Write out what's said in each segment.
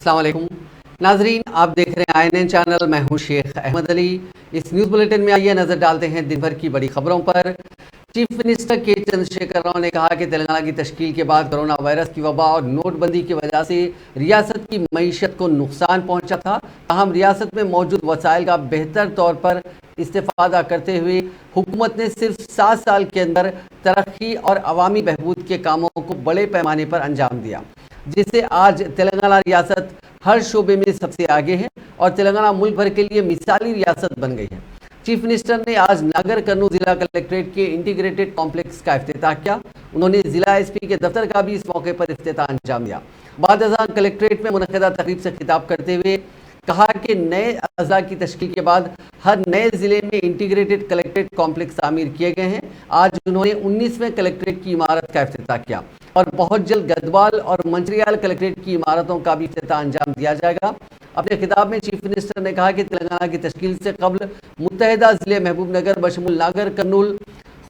अस्सलाम वालेकुम नाजरीन, आप देख रहे हैं INN चैनल। मैं हूं शेख अहमद अली। इस न्यूज़ बुलेटिन में आइए नज़र डालते हैं दिन भर की बड़ी खबरों पर। चीफ मिनिस्टर के चंद्रशेखर राव ने कहा कि तेलंगाना की तश्कील के बाद कोरोना वायरस की वबा और नोटबंदी की वजह से रियासत की मईशत को नुकसान पहुंचा था। ताहम रियासत में मौजूद वसाइल का बेहतर तौर पर इस्तेफादा करते हुए हुकूमत ने सिर्फ 7 साल के अंदर तरक्की और अवामी बहबूद के कामों को बड़े पैमाने पर अंजाम दिया, जिससे आज तेलंगाना रियासत हर शोबे में सबसे आगे है और तेलंगाना मुल्क भर के लिए मिसाली रियासत बन गई है। चीफ मिनिस्टर ने आज नागर कर्नूल जिला कलेक्ट्रेट के इंटीग्रेटेड कॉम्प्लेक्स का इफ्तिताह किया। उन्होंने जिला SP के दफ्तर का भी इस मौके पर इफ्तिताह अंजाम दिया। बाद अज़ां कलेक्ट्रेट में मुनक़दा तकरीब से खिताब करते हुए कहा कि नए अज़ा की तश्कील के बाद हर नए ज़िले में इंटीग्रेटेड कलेक्ट्रेट कॉम्प्लेक्स तामीर किए गए हैं। आज उन्होंने 19वें कलेक्ट्रेट की इमारत का इफ्तिताह किया और बहुत जल्द गदवाल और मंचरियाल कलेक्ट्रेट की इमारतों का भी इफ्तिताह अंजाम दिया जाएगा। अपने खिताब में चीफ मिनिस्टर ने कहा कि तेलंगाना की तश्कील से कबल मुत्तहिदा ज़िले महबूब नगर बशमुल नागर कर्नूल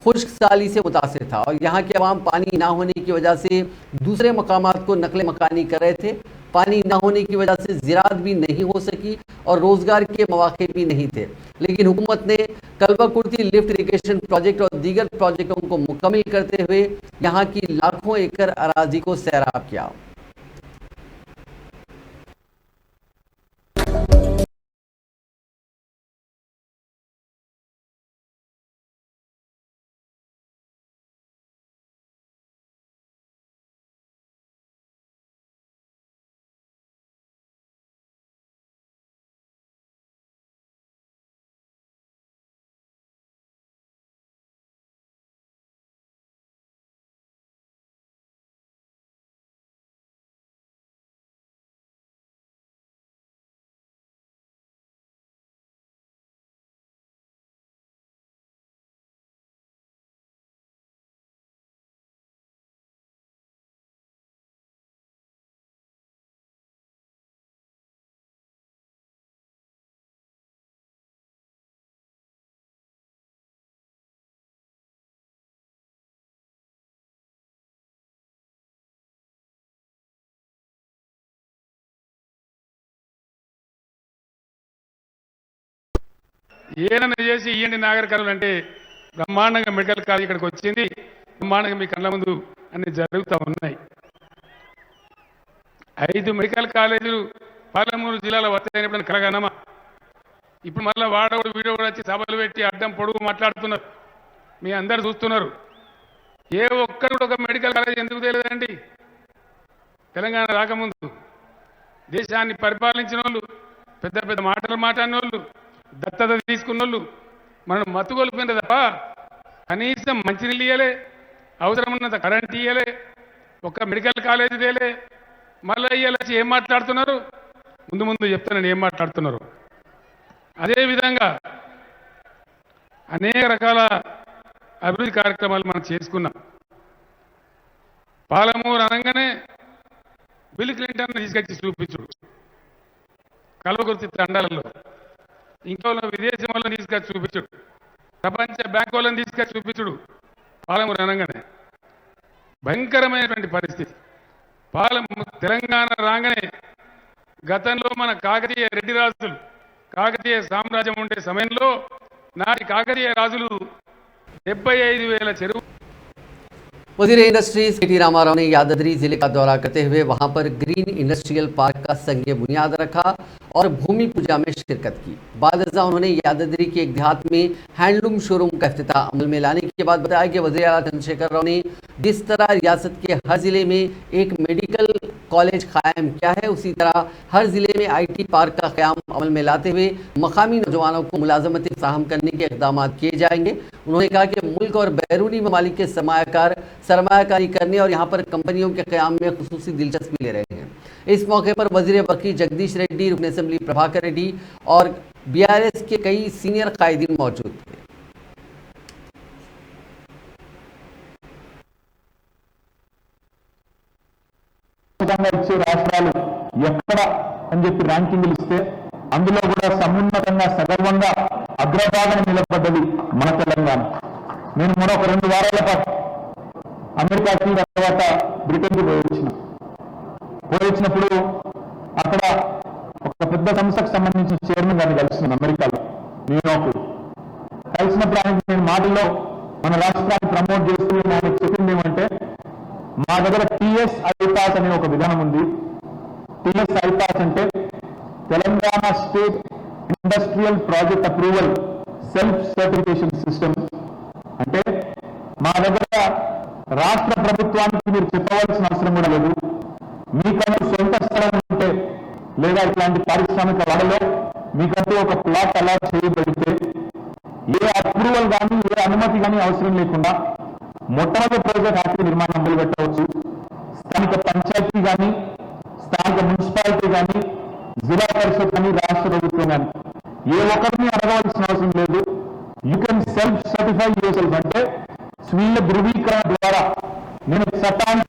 खुश्क साली से मुतासिर था और यहाँ के अवाम पानी ना होने की वजह से दूसरे मकामात को नकल मकानी कर रहे थे। पानी ना होने की वजह से ज़राअत भी नहीं हो सकी और रोज़गार के मौके भी नहीं थे, लेकिन हुकूमत ने कलवा कुर्ती लिफ्ट इरिगेशन प्रोजेक्ट और दीगर प्रोजेक्टों को मुकम्मल करते हुए यहाँ की लाखों एकड़ अराजी को सैराब किया। ఏదైనా చేసి ఇయ్యండి నాగర్ కర్నూలు అంటే బ్రహ్మాండంగా మెడికల్ కాలేజ్ ఇక్కడికి వచ్చింది, బ్రహ్మాండంగా మీ కళ్ళ ముందు అన్ని జరుగుతూ ఉన్నాయి. 5 మెడికల్ కాలేజీలు పాలమూరు జిల్లాలో వస్తాయని కలగనమా? ఇప్పుడు మళ్ళీ వాడవాడు వీడియో కూడా వచ్చి సభలు పెట్టి అడ్డం పొడుగు మాట్లాడుతున్నారు. మీ అందరు చూస్తున్నారు. ఏ ఒక్కరు ఒక మెడికల్ కాలేజ్ ఎందుకు తెలియదండి? తెలంగాణ రాకముందు దేశాన్ని పరిపాలించిన వాళ్ళు, పెద్ద పెద్ద మాటలు మాట్లాడిన వాళ్ళు, దత్తత తీసుకున్న వాళ్ళు మనం మత్తుగొలిపోయింది తప్ప కనీసం మంచినీళ్ళు ఇయ్యలే, అవసరం ఉన్నంత కరెంట్ ఇయ్యలే, ఒక్క మెడికల్ కాలేజీ తేలే. మళ్ళీ ఇయ్యాలి ఏం మాట్లాడుతున్నారు? ముందు ముందు చెప్తాను ఏం మాట్లాడుతున్నారు. అదేవిధంగా అనేక రకాల అభివృద్ధి కార్యక్రమాలు మనం చేసుకున్నాం. పాలమూరు అనగానే బిల్ క్లింటన్ తీసుకొచ్చి చూపించుడు, కల్వకుర్తి తండాలలో ఇంకో విదేశీ వాళ్ళని తీసుకొచ్చి చూపించుడు, ప్రపంచ బ్యాంక్ వాళ్ళని తీసుకొచ్చి చూపించుడు. పాలమూరు అనగానే భయంకరమైనటువంటి పరిస్థితి. తెలంగాణ రాగానే గతంలో మన కాకతీయ రెడ్డి రాజులు, కాకతీయ సామ్రాజ్యం ఉండే సమయంలో నాటి కాకతీయ రాజులు 75,000 చెరువు. वज़ीर इंडस्ट्रीज KT रामाराव ने यादाद्री जिले का दौरा करते हुए वहां पर ग्रीन इंडस्ट्रियल पार्क का संग बुनियाद रखा और भूमि पूजा में शिरकत की। बाद उन्होंने यादाद्री के एक देहात में हैंडलूम शोरूम का इफ्तिताह अमल में लाने के बाद बताया कि वज़ीर आला चंद्रशेखर राव ने जिस तरह रियासत के हर ज़िले में एक मेडिकल कॉलेज कायम किया है, उसी तरह हर ज़िले में IT पार्क का क़याम अमल में लाते हुए मकामी नौजवानों को मुलाजमत फ़राहम करने के इक़दाम किए जाएंगे। उन्होंने कहा कि मुल्क और बैरूनी ममालिक के सरमायाकारी करने और यहाँ पर कंपनियों के क़याम में खुसूसी दिलचस्पी ले रहे हैं। इस मौके पर वज़ीर वक़ी जगदीश रेड्डी, रुकन असेंबली प्रभाकर रेड्डी और BRS के कई सीनियर कायदीन मौजूद थे। ఇచ్చే రాష్ట్రాలు ఎక్కడ అని చెప్పి ర్యాంకింగ్లు ఇస్తే అందులో కూడా సమున్నతంగా సగర్వంగా అగ్రభాగం నిలబడ్డది మన తెలంగాణ. నేను మరొక 2 వారాల పాటు అమెరికాకి తర్వాత బ్రిటన్కి పోయి వచ్చినప్పుడు అక్కడ పెద్ద సంస్థకు సంబంధించిన చైర్మన్ గారిని కలిసిన అమెరికాలో న్యూయార్క్ కలిసినప్పుడు ఆయనకి నేను మాటల్లో మన రాష్ట్రాన్ని ప్రమోట్ చేస్తూ ఆయన చెప్పింది ఏమంటే మా దగ్గర టిఎస్ ఐపాస్ అనే ఒక విధానం ఉంది. టిఎస్ ఐపాస్ అంటే Telangana state industrial project approval self certification system. అంటే మా దగ్గర రాష్ట్ర ప్రభుత్వానికి మీరు చెప్పవలసిన అవసరం కూడా లేదు. మీకంటూ సొంత స్థలం ఉంటే లేదా ఇట్లాంటి పారిశ్రామిక వాడలో మీకంటూ ఒక ప్లాట్ అలాట్ చేయబడితే ఏ అప్రూవల్ కానీ ఏ అనుమతి కానీ అవసరం లేకుండా మొట్టమొదటి రోజు ఫ్యాక్టరీ నిర్మాణం మొదలుపెట్టవచ్చు. స్థానిక పంచాయతీ కానీ స్థానిక మున్సిపాలిటీ కానీ జిల్లా పరిషత్ కానీ రాష్ట్ర ప్రభుత్వం కానీ ఏ ఒక్కరిని అడగవలసిన అవసరం లేదు. You can self certify your self అంటే స్వీయ ధృవీకరణ ద్వారా నేను చట్టాన్ని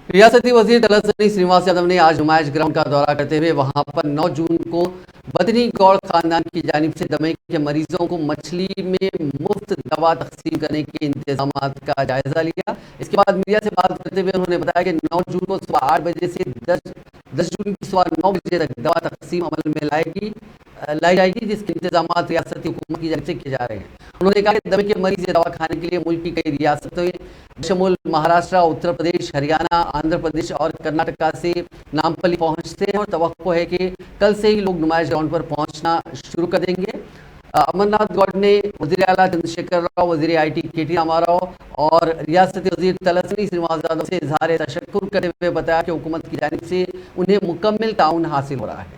रियासती वजीर तलतनी श्रीनिवास यादव ने आज नुमाइश ग्राउंड का दौरा करते हुए वहां पर 9 जून को बदनी गौड़ खानदान की जानिब से दमे के मरीजों को मछली में मुफ्त दवा तकसीम करने के इंतजाम का जायजा लिया। इसके बाद मीडिया से बात करते हुए उन्होंने बताया कि 9 जून को सुबह 8 बजे से 10 जून की सुबह 9 बजे तक दवा तकसीम अमल में लाई जाएगी, जिसके इंतजाम रियासती हुकूमत की जानिब से किए जा रहे हैं। उन्होंने कहा कि दमे के मरीज दवा खाने के लिए मुल्क की कई रियासतों शमूल महाराष्ट्र, उत्तर प्रदेश, हरियाणा, आंध्र प्रदेश और कर्नाटका से नामपल्ली पहुंचते हैं और तवक्को है कि कल से ही लोग नुमाइश ग्राउंड पर पहुंचना शुरू कर देंगे। अमरनाथ गौड़ ने वज़ीर आला चंद्रशेखर राव, वज़ीर IT KT रामाराव और रियासती वज़ीर तलतनी श्रीनिवास यादव से इजहार तशक्कुर करते हुए बताया कि हुकूमत की जानिब से उन्हें मुकम्मल ताउन हासिल हो रहा है।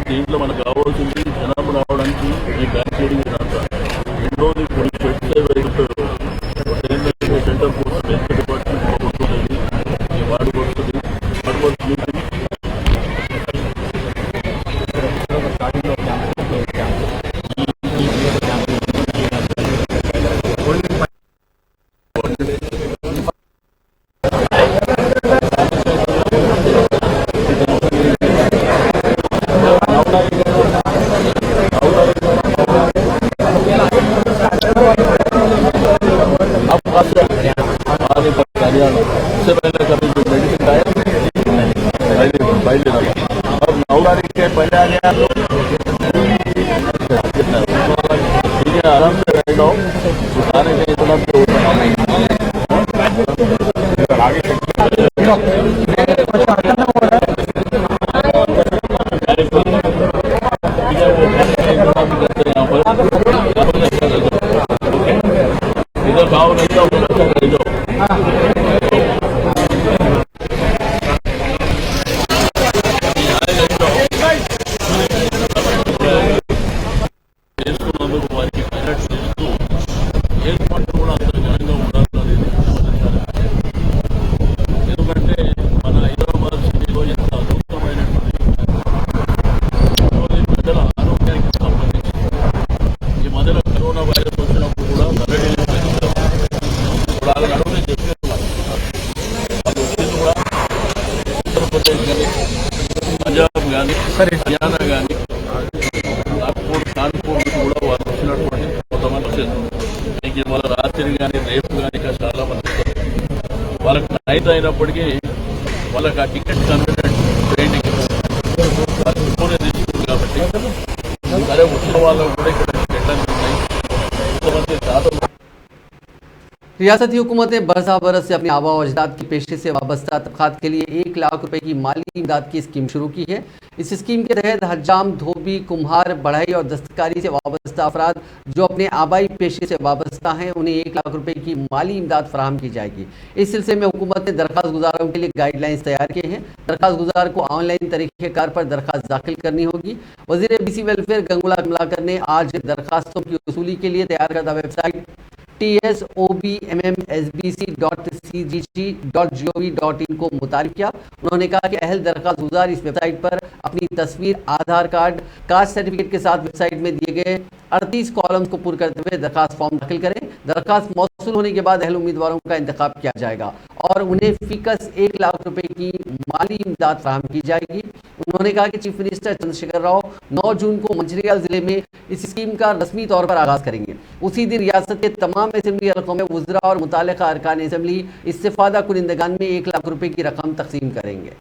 దీంట్లో మనకు కావాల్సింది జనాభా రావడానికి ఈ బ్యాక్టీరియా ఇదంతా రెండోది కొన్ని సెంటర్ పోస్ట్ హెల్త్ డిపార్ట్మెంట్ వస్తుంది, వాడికి వస్తుంది इससे पहले कभी जो मेडिसिन आया पहले अब 9 तारीख के पहले आ गया आराम से रह जाओ, उठाने के इतना इधर गाँव नहीं जाओ, रह जाओ। ఎందుకంటే మన హైదరాబాద్ సిటీలో ఎంత అద్భుతమైనటువంటి ప్రజల ఆరోగ్యానికి సంబంధించి ఈ మధ్యలో కరోనా వైరస్ వచ్చినప్పుడు కూడా అడవులు చెప్పినట్టు వాళ్ళు వచ్చింది కూడా ఉత్తరప్రదేశ్ కానీ పంజాబ్ కానీ హర్యానా కానీ కాన్పూర్ కూడా వాళ్ళు వచ్చినటువంటి కొంతమంది వచ్చారు. మీకు వాళ్ళ రాత్రి కానీ రేపు కానీ ఇంకా చాలా మంది వాళ్ళకి నైట్ అయినప్పటికీ వాళ్ళకి ఆ టికెట్ కన్వీనియంట్ ట్రైన్కి ఫోనే తీసుకుంది కాబట్టి సరే వచ్చిన వాళ్ళకు కూడా ఇక్కడ టికెట్లు ఉన్నాయి. కొంతమంది చాలా रियासती हुकूमत ने बरसा बरस से अपने आबा व अजदाद की पेशे से वाबस्ता तबकात के लिए 1 लाख रुपए की माली इमदाद की स्कीम शुरू की है। इस स्कीम के तहत हज्जाम, धोबी, कुम्हार, बढ़ई और दस्तकारी से वाबस्ता अफराद जो अपने आबाई पेशे से वाबस्ता हैं उन्हें 1 लाख रुपए की माली इमदाद फराहम की जाएगी। इस सिलसिले में हुकूमत ने दरख्वास्त गुजारों के लिए गाइडलाइंस तैयार किए हैं। दरख्वास्त गुजार को ऑनलाइन तरीक़ेकार पर दरख्वास्त दाखिल करनी होगी। वज़ीर BC वेलफेयर गंगुला कमलाकर ने आज दरख्वास्तों की वसूली के लिए तैयार करदा वेबसाइट TSOBMMSBC.ca cgg.gov.in को मुतारिफ किया। उन्होंने कहा कि अहल दरखास्त गुजार इस वेबसाइट पर अपनी तस्वीर, आधार कार्ड, कास्ट सर्टिफिकेट के साथ वेबसाइट में दिए गए 38 कॉलम्स को पूरा करते हुए दरखास्त फॉर्म दाखिल करें। दरखास्त मौसूल होने के बाद अहल उम्मीदवारों का इंतखाब किया जाएगा और उन्हें फीकस 1 लाख रुपए की माली इमदाद फराहम की जाएगी। उन्होंने कहा कि चीफ मिनिस्टर चंद्रशेखर राव 9 जून को मंचिरियाल जिले में इस स्कीम का रस्मी तौर पर आगाज करेंगे। उसी दिन रियासत के तमाम असेंबली हलकों में वज़रा और मुताल्लिक़ा अरकान असेंबली इस्तिफ़ादा कुनिंदगान में 1 लाख रुपए की रकम तकसीम करेंगे।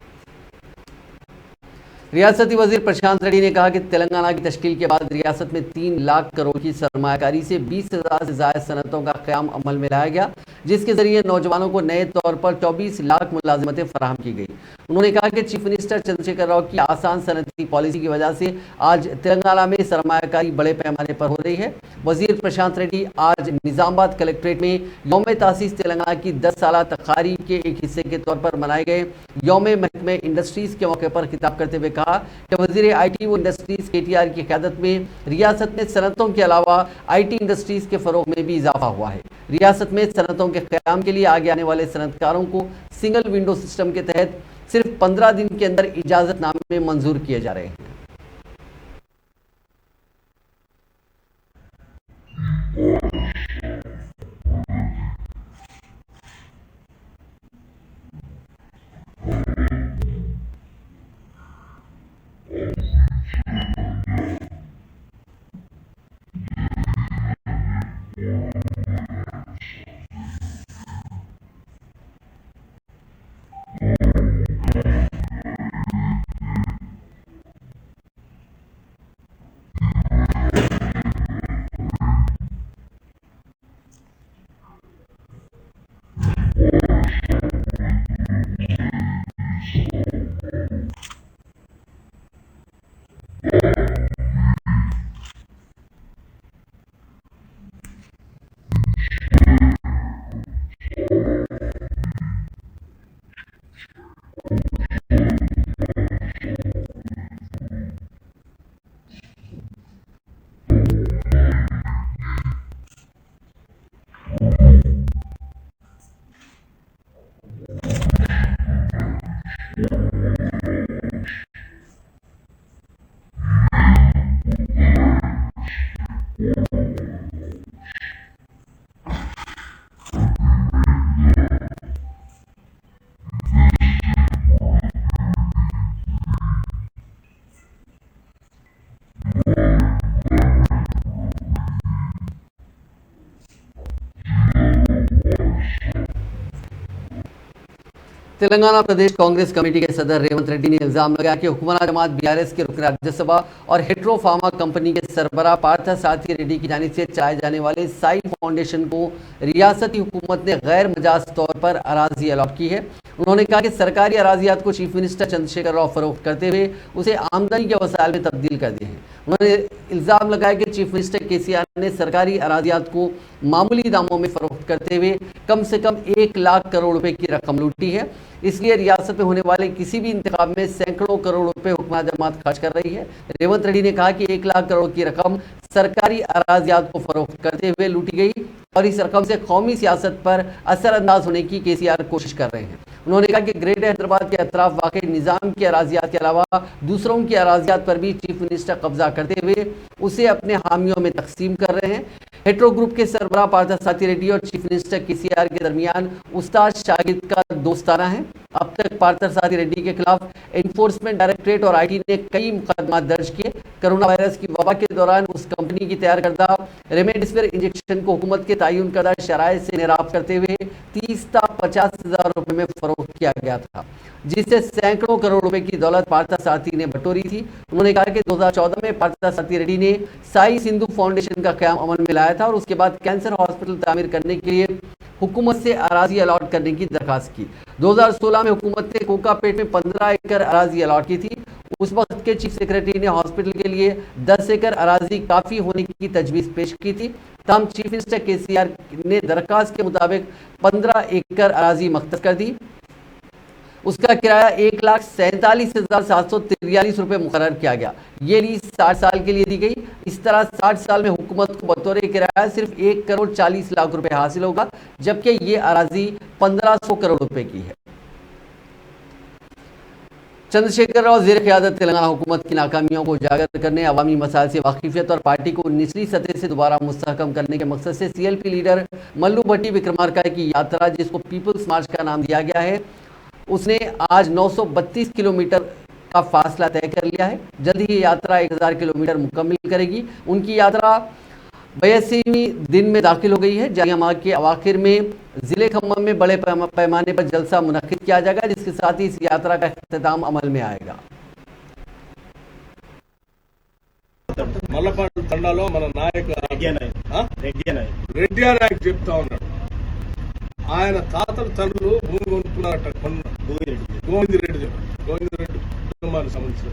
रियासती वजीर प्रशांत रेड्डी ने कहा कि तेलंगाना की तश्कील के बाद रियासत में 3 लाख करोड़ की सरमायाकारी से 20,000 से ज़ायद सनतों का क़याम अमल में लाया गया, जिसके जरिए नौजवानों को नए तौर पर 24 लाख मुलाजिमतें फराहम की गई। उन्होंने कहा कि चीफ मिनिस्टर चंद्रशेखर राव की आसान सनती पॉलिसी की वजह से आज तेलंगाना में सरमायाकारी बड़े पैमाने पर हो रही है। वजीर प्रशांत रेड्डी आज निजामाबाद कलेक्ट्रेट में यौम तासीस तेलंगाना की 10 साला तकारीब के एक हिस्से के तौर पर मनाए गए यौम महकमे इंडस्ट्रीज के मौके पर खिताब करते हुए कहा कि वजीर IT व इंडस्ट्रीज KTR की क़यादत में रियासत में सनतों के अलावा IT इंडस्ट्रीज के फ़रोग़ में भी इजाफा हुआ है। रियासत में सनतों के क़याम के लिए आगे आने वाले सनतकारों को सिंगल विंडो सिस्टम के तहत सिर्फ 15 दिन के अंदर इजाज़तनामे मंजूर किए जा रहे हैं। तेलंगाना प्रदेश कांग्रेस कमेटी के सदर रेवंत रेड्डी ने इल्जाम लगाया कि हुकूमत जमात BRS के रुकन राज्यसभा और हेट्रो फार्मा कंपनी के सरबराह पार्थ सारथी रेड्डी की जानिब से चलाए जाने वाले साई फाउंडेशन को रियासती हुकूमत ने गैर मजाज तौर पर अराजी अलॉट की है। उन्होंने कहा कि सरकारी अराजियात को चीफ मिनिस्टर चंद्रशेखर राव फरोख्त करते हुए उसे आमदनी के वसाइल में तब्दील कर दिए हैं। उन्होंने इल्ज़ाम लगाया कि चीफ मिनिस्टर KCR ने सरकारी अराजियात को मामूली दामों में फरोख्त करते हुए कम से कम 1 लाख करोड़ रुपए की रकम लूटी है। इसलिए रियासत में होने वाले किसी भी इंतखाब में सैकड़ों करोड़ रुपए हुकूमत जमात खर्च कर रही है। रेवंत रेड्डी ने कहा कि 1 लाख करोड़ की रकम सरकारी अराजियात को फरोख्त करते हुए लूटी गई और इस रकम से कौमी सियासत पर असरअंदाज होने की KCR कोशिश कर रहे हैं। उन्होंने कहा कि ग्रेटर हैदराबाद के अतराफ वाक़ई निज़ाम की अराजियात के अलावा दूसरों की अराजियात पर भी चीफ मिनिस्टर कब्जा करते हुए उसे अपने हामियों में तकसीम कर रहे हैं। हेट्रो ग्रुप के सरबराह पार्थ सारथी रेड्डी और चीफ मिनिस्टर KCR के दरमियान उस्ताद शागिर्द का दोस्ताना है। अब तक पार्थ सारथी रेड्डी के खिलाफ एनफोर्समेंट डायरेक्टरेट और IT ने कई मुकदमा दर्ज किए। कोरोना वायरस की वबा के दौरान उस कंपनी की तैयार करदा रेमडेसिविर इंजेक्शन को हुकूमत के तयन करदा शराइत से निराब करते हुए 30 ता 50,000 रुपए में फरोख्त किया गया था, जिससे सैकड़ों करोड़ रुपए की दौलत पार्थ सारथी ने बटोरी थी। उन्होंने कहा कि 2014 में पार्थ सारथी रेड्डी ने साई सिंधु फाउंडेशन का क़याम अमल में लाया था और उसके बाद कैंसर हॉस्पिटल तामीर करने के लिए हुकूमत से अराजी अलॉट करने की दरखास्त की। 2016 में हुकूमत ने कोकापेट में 15 एकड़ अराजी अलॉट की थी। उस वक्त के चीफ सेक्रेटरी ने हॉस्पिटल के लिए 10 एकड़ अराजी काफ़ी होने की तजवीज़ पेश की थी। तमाम चीफ मिनिस्टर KCR ने दरखास्त के मुताबिक 15 एकड़ अराजी मख्तस कर दी। उसका किराया 1,47,743 रुपये मुकर्रर किया गया। ये लीज 60 साल के लिए दी गई। इस तरह 60 साल में हुकूमत को बतौर किराया सिर्फ 1 करोड़ 40 लाख रुपए हासिल होगा, जबकि ये अराजी 1500 करोड़ रुपए की है। चंद्रशेखर राव ज़ेर क़यादत तेलंगाना हुकूमत की नाकामियों को उजागर करने, अवामी मसाइल से वाकिफियत और पार्टी को निचली सतह से दोबारा मुस्तहकम करने के मकसद से CLP लीडर मल्लू भट्टी विक्रमार्का की यात्रा, जिसको पीपल्स मार्च का नाम दिया गया है, उसने आज 932 किलोमीटर का फासला तय कर लिया है। जल्द ही ये यात्रा 1000 किलोमीटर मुकम्मल करेगी। उनकी यात्रा 82वें दिन में दाखिल हो गई है। जानिया माह के अवाखिर में जिले खम्मम में बड़े पैमाने पर जलसा मुनक्किद किया जाएगा, जिसके साथ ही इस यात्रा का इख्तिताम अमल में आएगा। మల్లపాడు తండాలో మన నాయకు రెడ్డి నాయక్ చెప్తా ఉన్నాడు. ఆయన తాతల తండ్రులు భూమి కొనుక్కున్నారట. గోవిందరెడ్డి కుటుంబానికి సంబంధించిన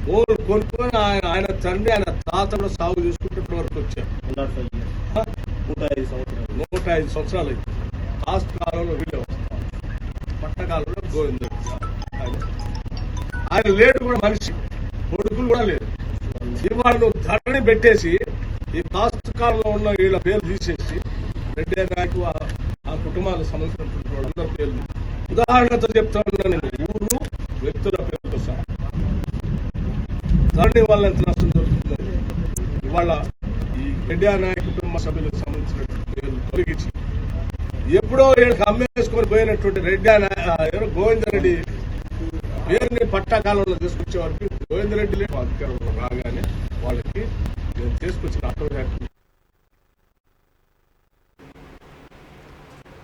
భూములు కొనుక్కొని ఆయన తండ్రి ఆయన తాతలు సాగు చేసుకుంటే వరకు వచ్చారు. 105 సంవత్సరాలు అయింది. లాస్ట్ కాలంలో వీళ్ళే వస్తారు. పట్టకాలంలో గోవిందరెడ్డి ఆయన లేడు కూడా, మనిషి కొడుకులు కూడా లేదు. ఇవాళ నువ్వు ధరని పెట్టేసి ఈ కాస్ట్ కాలంలో ఉన్న వీళ్ళ పేర్లు తీసేసి రెడ్డి నాయకు ఆ కుటుంబాలకు సంబంధించినటువంటి వాళ్ళందరి పేర్లు ఉదాహరణతో చెప్తా ఉన్నాను. నేను ఊరు వ్యక్తుల పేర్లతో సహా ధరణి వల్ల ఎంత నష్టం జరుగుతుంది. ఇవాళ ఈ రెడ్డి నాయకు కుటుంబ సభ్యులకు సంబంధించినటువంటి పేర్లు తొలగించి ఎప్పుడో వీళ్ళకి అమ్మేసుకొని పోయినటువంటి రెడ్డి గోవిందరెడ్డి పేరుని పట్టాకాలంలో తీసుకొచ్చే వరకు గోవిందరెడ్డి అధికారంలో రాగానే వాళ్ళకి నేను తీసుకొచ్చిన అక్కడ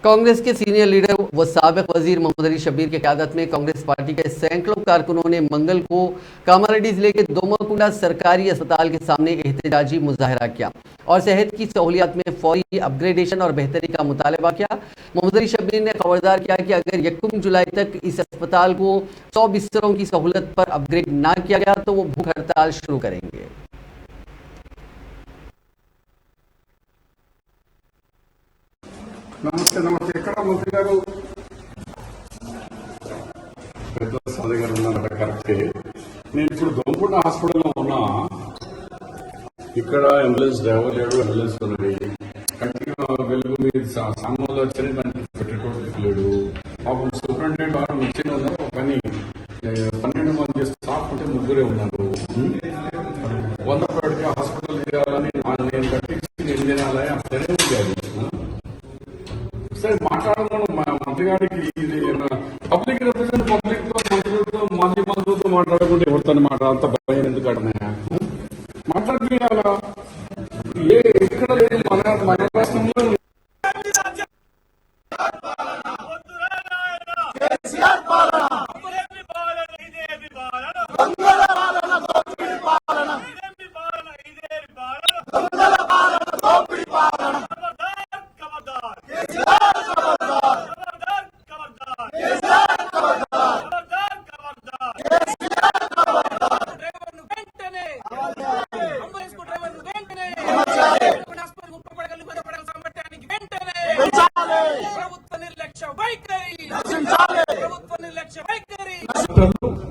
कांग्रेस के सीनियर लीडर व साबिक वजीर मोहम्मद अली शब्बीर की क़यादत में कांग्रेस पार्टी के सैकड़ों कारकुनों ने मंगल को कामारेड्डी जिले के दोमाकुंडा सरकारी अस्पताल के सामने एहतजाजी मुजाहरा किया और सेहत की सहूलियात में फौरी अपग्रेडेशन और बेहतरी का मुतालबा किया। मोहम्मद अली शब्बीर ने खबरदार किया कि अगर 1 जुलाई तक इस अस्पताल को 100 बिस्तरों की सहूलत पर अपग्रेड ना किया गया तो वो भूख हड़ताल शुरू करेंगे। నమస్తే ఎక్కడ మంత్రి గారు? పెద్ద సాధి గారు ఉన్నారట, కరెక్టే. నేను ఇప్పుడు దొంపుడ హాస్పిటల్లో ఉన్నా. ఇక్కడ అంబులెన్స్ డ్రైవర్ లేడు, అంబులెన్స్ ఉన్నది. కంటిన్యూ వెలుగు మీద సామాన్లు వచ్చి పెట్టుకోవడానికి లేడు. పాపం సూపరింటెండెంట్ వారు మంచిగా ఉన్నారు, కానీ 12 మంది స్టాఫ్ ఉంటే 3 ఉన్నారు. 100 బెడ్కి హాస్పిటల్ చేయాలని నేను కట్టించి ఏం చేయాలి అట్లనే ఉంది. సరే మాట్లాడమను మంత్రి గారికి. ఇది పబ్లిక్ రిప్రజెంట్ పబ్లిక్ తో మంత్రులతో మాధ్యమాలతో మాట్లాడకుండా ఎవరితో అంత భయం ఎందుకు అడినా మాట్లాడియాలా? ఏ ఎక్కడ లేదు మన రాష్ట్రంలో.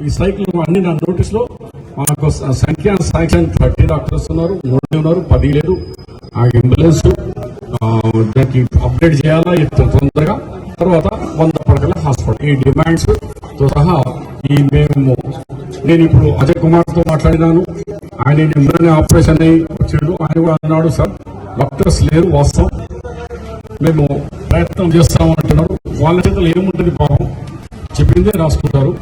ఈ సైకిల్ అన్ని నా నోటీస్ లో మాకు సంఖ్య శాంక్షన్ 30 డాక్టర్స్ ఉన్నారు, 3 ఉన్నారు, 10 లేదు. ఆ అంబులెన్స్ దానికి అప్డేట్ చేయాలా తొందరగా. తర్వాత 100 పడకల హాస్పిటల్. ఈ డిమాండ్స్ తో సహా నేను ఇప్పుడు అజయ్ కుమార్ తో మాట్లాడినాను. ఆయన నిమ్మనే ఆపరేషన్ అయ్యి వచ్చాడు. ఆయన కూడా అన్నాడు, సార్ డాక్టర్స్ లేరు, వాస్తవం, మేము ప్రయత్నం చేస్తామంటున్నారు. వాళ్ళ చేతులు ఏముంటుంది పాపం, చెప్పిందే రాసుకుంటారు.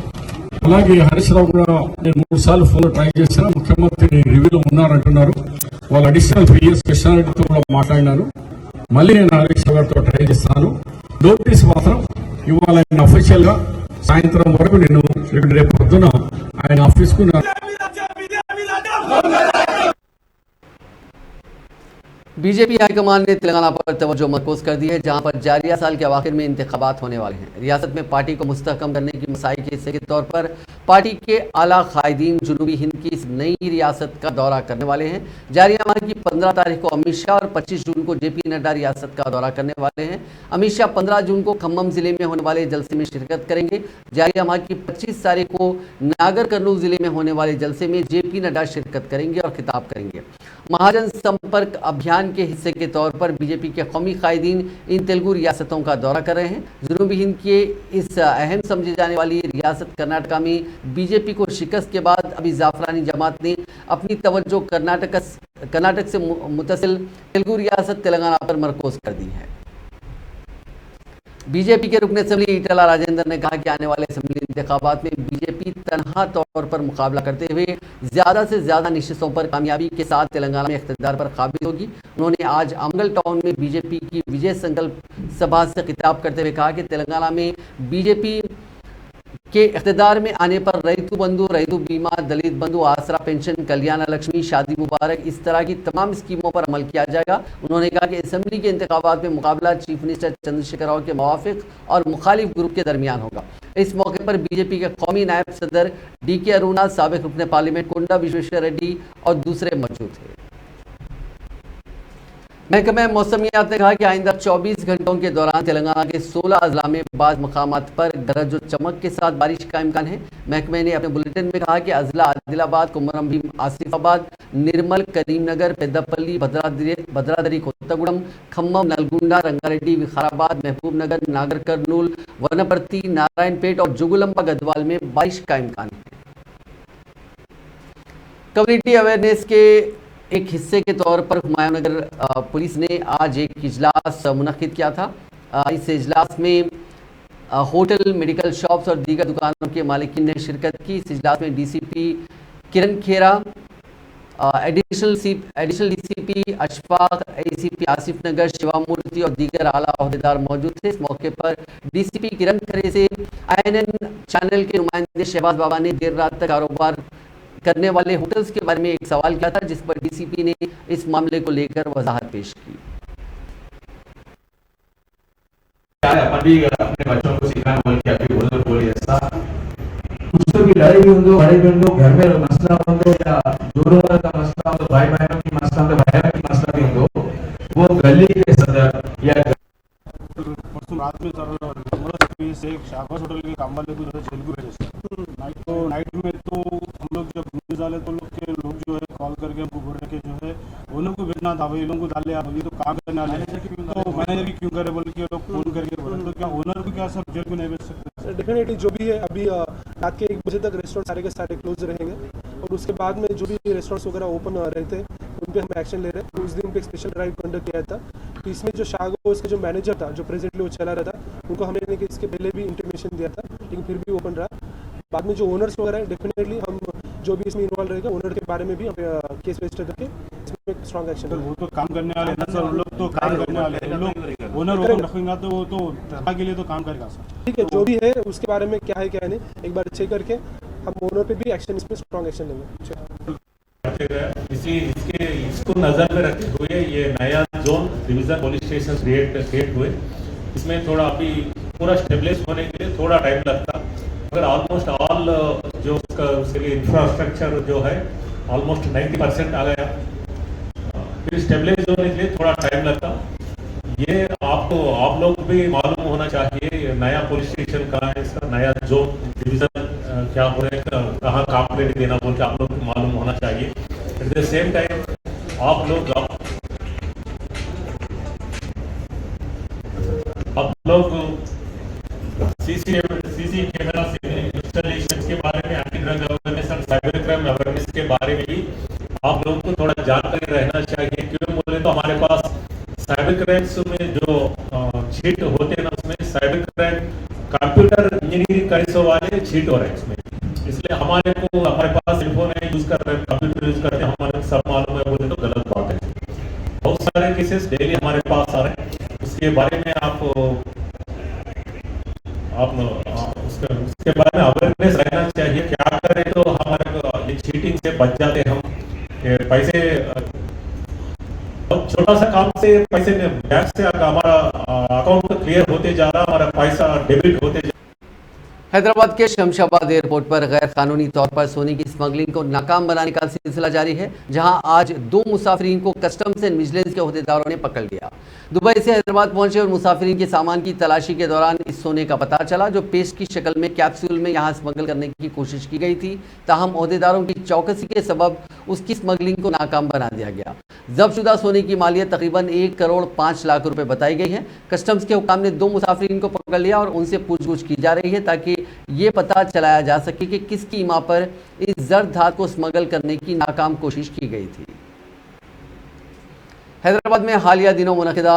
అలాగే హరీష్ రావు కూడా నేను 3 సార్లు ఫోన్లో ట్రై చేశాను. ముఖ్యమంత్రి రివ్యూలో ఉన్నారంటున్నారు. వాళ్ళు అడిషనల్ 3 years కృష్ణారెడ్డితో కూడా మాట్లాడినాను. మళ్ళీ నేను హరీష్ రావు గారితో ట్రై చేస్తాను. నోటీస్ మాత్రం ఇవాళ ఆయన అఫీషియల్ గా సాయంత్రం వరకు నేను రేపు పొద్దున ఆయన ఆఫీస్ కు बीजेपी हाईकमान ने तेलंगाना पर तवज्जो मरकूज कर दी है, जहां पर जारिया साल के आखिर में इंतखाबात होने वाले हैं। रियासत में पार्टी को मुस्तहकम करने की मसाई के हिस्से के तौर पर पार्टी के आला कायदीन जुनूबी हिंद की इस नई रियासत का दौरा करने वाले हैं। जारिया माह की 15 तारीख को अमित शाह और 25 जून को जेपी नड्डा रियासत का दौरा करने वाले हैं। अमित शाह 15 जून को खम्मम जिले में होने वाले जलसे में शिरकत करेंगे। जारिया माह की 25 तारीख को नागर कर्नूल जिले में होने वाले जलसे में जेपी नड्डा शिरकत करेंगे और खिताब करेंगे। महाजन संपर्क अभियान के हिस्से के तौर पर बीजेपी के कौमी कायदीन इन तेलुगु रियासतों का दौरा कर रहे हैं। जुनूबी हिंद के इस अहम समझी जाने वाली रियासत कर्नाटका में बीजेपी को शिकस्त के बाद अभी जाफरानी जमात ने अपनी तवज्जो कर्नाटक से मुतसिल तेलुगु रियासत तेलंगाना पर मरकूज कर दी है। बीजेपी के रुकन असेंबली ईटला राजेंद्र ने कहा कि आने वाले असेंबली इंतखाबात में बीजेपी तनहा तौर पर मुकाबला करते हुए ज़्यादा से ज़्यादा नशिस्तों पर कामयाबी के साथ तेलंगाना में इख्तिदार पर काबिज होगी। उन्होंने आज अमगल टाउन में बीजेपी की विजय संकल्प सभा से खिताब करते हुए कहा कि तेलंगाना में बीजेपी के इख्तिदार में आने पर रैतु बंधु, रैतु बीमा, दलित बंधु, आसरा पेंशन, कल्याण लक्ष्मी, शादी मुबारक, इस तरह की तमाम स्कीमों पर अमल किया जाएगा। उन्होंने कहा कि असेंबली के इंतखाबात में मुकाबला चीफ मिनिस्टर चंद्रशेखर राव के मुवाफिक और मुखालिफ ग्रुप के दरमियान होगा। इस मौके पर बीजेपी के कौमी नायब सदर DK अरुणा, साबिक रुकन पार्लियामेंट कोंडा विश्वेश्वर रेड्डी और दूसरे मौजूद थे। महकमा मौसमियात ने कहा कि आइंदा 24 घंटों के दौरान तेलंगाना के 16 अजला में बाज़ मकामात पर गरज और चमक के साथ बारिश का इम्कान है। महकमे ने अपने बुलेटिन में कहा कि अजला आदिलाबाद, कुमरम भीम, आसिफाबाद, निर्मल, करीमनगर, पेद्दापल्ली, भद्रादरी, कोत्तगुडम, खम्मम, नलगुंडा, रंगारेड्डी, विखाराबाद, महबूबनगर, नागर कर्नूल, वनपर्ती, नारायणपेट और जुगुलंबा गढ़वाल में बारिश का इम्कान है। कम्युनिटी अवेयरनेस के एक हिस्से के तौर पर हुमायूंनगर पुलिस ने आज एक इजलास मुनक्किद किया था। इस इजलास में होटल, मेडिकल शॉप्स और दीगर दुकानों के मालिकीन ने शिरकत की। इस इजलास में DCP Kiran Khera, additional DCP Ashfaq, ACP Asif Nagar, Shivamurthy और दीगर आला अहदेदार मौजूद थे। इस मौके पर DCP किरण खेरे से INN चैनल के नुमाइंदे शहबाज बाबा ने देर रात तक कारोबार करने वाले होटल्स के बारे में एक सवाल किया था, जिस पर DCP ने इस मामले को लेकर वजाहत पेश की। अपन भी अपने बच्चों को सिखाना बोल के अभी बोले ऐसा कुछ तो भी लड़ाई भी हो, बड़े भी हो, घर में मसला हो या जोरों का मसला हो, भाई बहनों की मसला हो, भाइयों की मसला भी हो, वो गली के सदर या रात में एक शाबाश होटल के काम वाले को तेलुगु नाइट में तो हम लोग जब न्यूज डाले तो लोग जो है कॉल करके हमको बोल रहे कि जो है वो लोग को भेजना था, भाई लोगों को डाले आप, ये तो काम करने वाले तो मैनेजर भी क्यों करे बोल के लोग फोन करके बोले, तो क्या ओनर को क्या सब जेल में नहीं भेज सकते? डेफिनेटली जो भी है अभी रात के 1 बजे तक रेस्टोरेंट सारे के सारे क्लोज रहेंगे और उसके बाद में जो भी रेस्टोरेंट्स वगैरह ओपन रहते हैं उन पर हम एक्शन ले रहे हैं। उस दिन पे एक स्पेशल ड्राइव कंडक्ट किया था। तो इसमें जो शागो उसका जो मैनेजर था, जो प्रेजेंटली वो चला रहा था, उनको हमने इसके पहले भी इंटीमेशन दिया था, लेकिन फिर भी ओपन रहा। बाद में जो ओनर्स वगैरह है डेफिनेटली हम जो भी इसमें इन्वॉल्व रहेगा ओनर के बारे में भी हम केस रजिस्टर करके इसमें एक स्ट्रॉन्ग एक्शन। वो तो काम करने वाले हैं सर, उन लोग तो काम करने वाले हैं, लोग ओनर ओपन रखेंगे तो वो तो धर्मा के लिए तो काम करेगा सर। ठीक है, जो भी है उसके बारे में क्या है क्या नहीं, एक बार चेक करके हम ओनर पे भी एक्शन, इसमें स्ट्रॉन्ग एक्शन लेंगे। इसको नजर में रखते हुए ये नया zone division police station create हुए, इसमें थोड़ा अभी पूरा स्टेबलिश होने के लिए थोड़ा टाइम लगता, अगर ऑलमोस्ट ऑल जो उसके लिए इंफ्रास्ट्रक्चर जो है ऑलमोस्ट 90% आ गया, फिर स्टेबलाइज होने के लिए थोड़ा टाइम लगता। ये आप लोग भी मालूम होना चाहिए नया पुलिस स्टेशन कहाँ है, इसका नया जोन डिवीजन क्या हो रहा है, कहाँ काम देना बोल के आप लोग को मालूम होना चाहिए। एट द सेम टाइम आप लोग सीसी कैमरा इंस्टॉलेशन के बारे में, एंटी ड्रग अवेयरनेस और साइबर क्राइम अवेयरनेस के बारे में भी आप लोगों को थोड़ा जानकारी रहना चाहिए। क्यों बोले तो हमारे पास साइबर क्राइम्स में जो चीट होते हैं ना, उसमें साइबर क्राइम कंप्यूटर इंजीनियरिंग करे वाले चीट हो रहे हैं इसमें, इसलिए हमारे पास सेलफोन है, यूज कर रहे हैं, कंप्यूटर यूज करते हैं, हमारे सब मालूम है बोले तो गलत बात है। बहुत सारे केसेस डेली हमारे पास आ रहे हैं, उसके बारे में आप उसके बारे में अवेयरनेस रहना चाहिए। क्या करें तो हमारे चीटिंग से बच जाते हम, पैसे बहुत छोटा सा काम से पैसे बैंक से हमारा अकाउंट क्लियर होते जा रहा, हमारा पैसा डेबिट होते जा हैदराबाद के शमशाबाद एयरपोर्ट पर गैर कानूनी तौर पर सोने की स्मगलिंग को नाकाम बनाने का सिलसिला जारी है, जहां आज 2 मुसाफिरीन को कस्टम्स एंड विजिलेंस के अहदेदारों ने पकड़ लिया। दुबई से हैदराबाद पहुंचे और मुसाफिरीन के सामान की तलाशी के दौरान इस सोने का पता चला, जो पेस्ट की शक्ल में कैप्सूल में यहां स्मगल करने की कोशिश की गई थी। ताहम अहदेदारों की चौकसी के सबब उसकी स्मगलिंग को नाकाम बना दिया गया। जब्तशुदा सोने की मालियत तकरीबन 1 करोड़ 5 लाख रुपए बताई गई है। कस्टम्स के हुकाम ने 2 मुसाफिरीन को पकड़ लिया और उनसे पूछगछ की जा रही है, ताकि ये पता चलाया जा सके कि किसकी ईमा पर इस जर्द धात को स्मगल करने की नाकाम कोशिश की गई थी। हैदराबाद में हालिया दिनों मुनक़िदा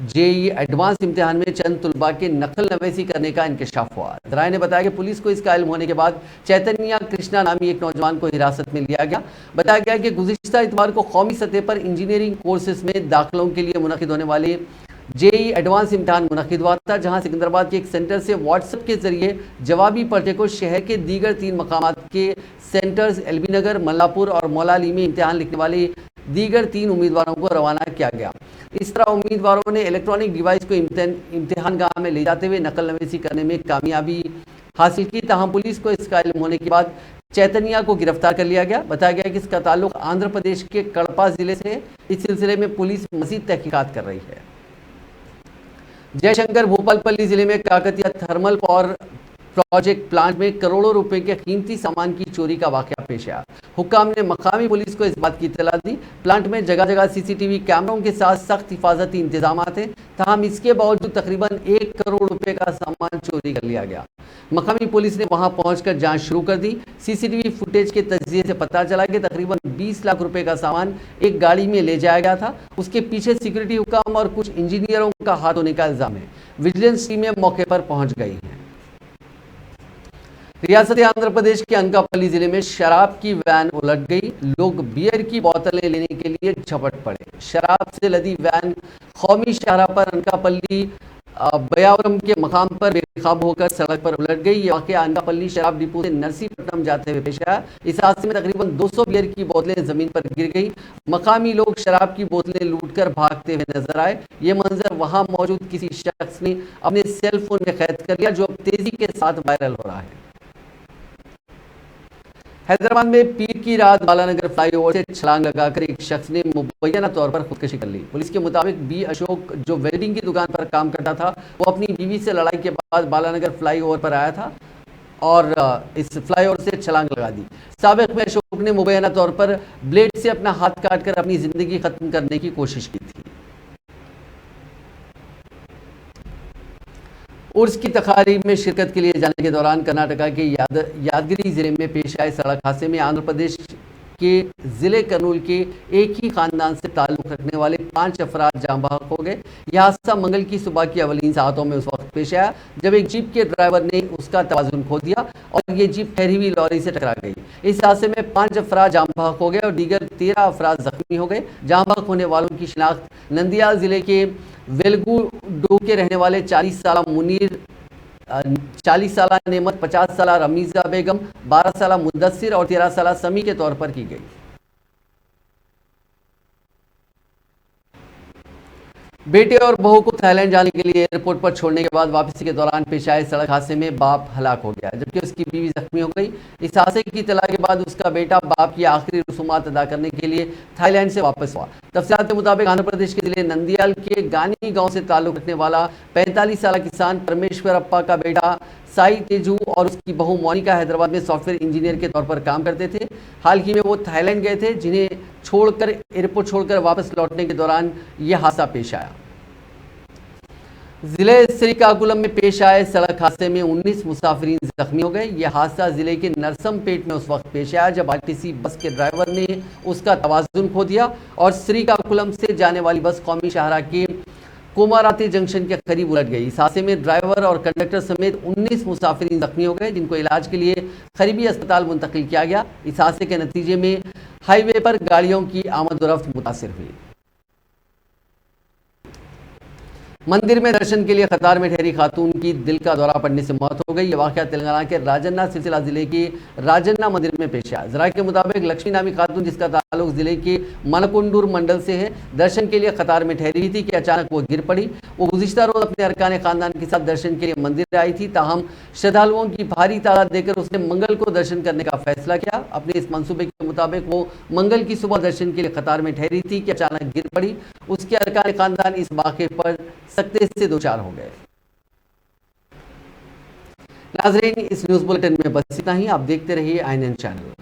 जेईई एडवांस इम्तिहान में चंद तुलबा के नकल नवेसी करने का इंकशाफ हुआ। जराए ने बताया कि पुलिस को इसका इल्म होने के बाद चैतन्या कृष्णा नामी एक नौजवान को हिरासत में लिया गया। बताया गया कि गुज़िश्ता इतवार को कौमी सतह पर इंजीनियरिंग कोर्सेज में दाखिलों के लिए मुनक़िद होने वाले जेईई एडवांस इम्तिहान मुनक़िद हुआ था, जहां सिकंदराबाद के एक सेंटर से व्हाट्सएप के जरिए जवाबी पर्चे को शहर के दीगर 3 मकामात के सेंटर्स एलबी नगर, मल्लापुर और मौलाली में इम्तिहान लिखने वाले दीगर 3 उम्मीदवारों को रवाना किया गया। इस तरह उम्मीदवारों ने इलेक्ट्रॉनिक डिवाइस को इम्तिहान गाह में ले जाते हुए नकल नवेसी करने में कामयाबी हासिल की। ताहम पुलिस को इसका इल्म होने के बाद चैतन्या को गिरफ्तार कर लिया गया। बताया गया कि इसका ताल्लुक आंध्र प्रदेश के कड़पा जिले से है। इस सिलसिले में पुलिस मज़ीद तहकीकात कर रही है। जयशंकर भोपालपल्ली जिले में Kakatiya thermal power project plant में करोड़ों रुपए के कीमती सामान की चोरी का वाकया पेश आया। हुक्काम ने मकामी पुलिस को इस बात की इत्तला दी। प्लांट में जगह जगह सीसीटीवी कैमरों के साथ सख्त हिफाजती इंतजाम थे। ताहम इसके बावजूद तकरीबन 1 करोड़ रुपए का सामान चोरी कर लिया गया। मकामी पुलिस ने वहां पहुंचकर जांच शुरू कर दी। सीसीटीवी फुटेज के तजज़िये से पता चला कि तकरीबन 20 लाख रुपए का सामान एक गाड़ी में ले जाया गया था। उसके पीछे सिक्योरिटी हुक्काम और कुछ इंजीनियरों का हाथ होने का इल्जाम है। विजिलेंस टीमें मौके पर पहुंच गई हैं। रियासत आंध्र प्रदेश के अनकापल्ली जिले में शराब की वैन उलट गई। लोग बियर की बोतलें लेने के लिए झपट पड़े। शराब से लदी वैन कौमी शाहराह पर अनकापल्ली बयावरम के मकाम पर बेकाबू होकर सड़क पर उलट गई। ये वाकया अनकापल्ली शराब डिपो से नरसीपट्टनम जाते हुए पेश आया। इस हादसे में तकरीबन 200 बियर की बोतलें जमीन पर गिर गई। मकामी लोग शराब की बोतलें लूटकर भागते हुए नजर आए। ये मंजर वहां मौजूद किसी शख्स ने अपने सेल फोन में कैद कर लिया, जो अब तेजी के साथ वायरल हो रहा है। हैदराबाद में पीर की रात बालानगर फ्लाईओवर से छलांग लगाकर एक शख्स ने मुबैना तौर पर खुदकुशी कर ली। पुलिस के मुताबिक बी अशोक, जो वेल्डिंग की दुकान पर काम करता था, वो अपनी बीवी से लड़ाई के बाद बालानगर फ्लाईओवर पर आया था और इस फ्लाईओवर से छलांग लगा दी। साबिक में अशोक ने मुबैना तौर पर ब्लेड से अपना हाथ काटकर अपनी जिंदगी खत्म करने की कोशिश की थी। उर्स की तकारीब में शिरकत के लिए जाने के दौरान कर्नाटका के यादगिरी जिले में पेश आए सड़क हादसे में आंध्र प्रदेश के जिले कर्नूल के एक ही खानदान से ताल्लुक रखने वाले 5 अफराद जाँ बहक हो गए। यह हादसा मंगल की सुबह की अवलीन सातों में उस वक्त पेश आया जब एक जीप के ड्राइवर ने उसका तवाजुन खो दिया और ये जीप ठहरी हुई लॉरी से टकरा गई। इस हादसे में 5 अफराद जाँ बहक हो गए और दीगर 13 अफराद जख्मी हो गए। जाँ बहक होने वालों की शिनाख्त नंदियाल जिले के वेलगुडू के रहने वाले 40 साल मुनीर, 40 साल नेमत, 50 साल रमीज़ा बेगम, 12 साल मुद्दसिर और 13 साल समी के तौर पर की गई। बेटे और बहू को थाईलैंड जाने के लिए एयरपोर्ट पर छोड़ने के बाद वापसी के दौरान पेश आए सड़क हादसे में बाप हलाक हो गया, जबकि उसकी बीवी जख्मी हो गई। इस हादसे की इत्तला के बाद उसका बेटा बाप की आखिरी रसूमात अदा करने के लिए थाईलैंड से वापस हुआ। तफसीलात के मुताबिक आंध्र प्रदेश के जिले नंदियाल के गानी गांव से ताल्लुक रखने वाला 45 साल किसान परमेश्वर अप्पा का बेटा साई तेजू और उसकी बहू मोनिका हैदराबाद में सॉफ्टवेयर इंजीनियर के तौर पर काम करते थे। हाल ही में वो थाईलैंड गए थे, जिन्हें छोड़कर एयरपोर्ट छोड़कर वापस लौटने के दौरान यह हादसा पेश आया। जिले श्रीकाकुलम में पेश आए सड़क हादसे में 19 मुसाफिरीन जख्मी हो गए। यह हादसा जिले के नरसमपेट में उस वक्त पेश आया जब आरटीसी बस के ड्राइवर ने उसका तवाजुन खो दिया और श्रीकाकुलम से जाने वाली बस कौमी शाहराह के कोमाराती जंक्शन के करीब उलट गई। इस हादसे में ड्राइवर और कंडक्टर समेत 19 मुसाफिरीन जख्मी हो गए, जिनको इलाज के लिए करीबी अस्पताल मुंतकिल किया गया। इस हादसे के नतीजे में हाईवे पर गाड़ियों की आमद और रफ्त मुतासिर हुई। मंदिर में दर्शन के लिए कतार में ठहरी खातून की दिल का दौरा पड़ने से मौत हो गई। यह वाकया तेलंगाना के राजन्ना सिलसिला जिले के राजन्ना मंदिर में पेश आया। जरा के मुताबिक लक्ष्मी नामी खातून जिसका ताल्लुक जिले के मनकुंडूर मंडल से है, दर्शन के लिए कतार में ठहरी थी कि अचानक वो गिर पड़ी। वो गुज़िश्ता रोज अपने अरकान खानदान के साथ दर्शन के लिए मंदिर आई थी। ताहम श्रद्धालुओं की भारी तादाद देखकर उसने मंगल को दर्शन करने का फैसला किया। अपने इस मंसूबे के मुताबिक वो मंगल की सुबह दर्शन के लिए कतार में ठहरी थी कि अचानक गिर पड़ी। उसके अरकान खानदान इस वाक़े पर सख्ते से दो चार हो गए। नाज़रीन, इस न्यूज़ बुलेटिन में बस इतना ही। आप देखते रहिए INN चैनल।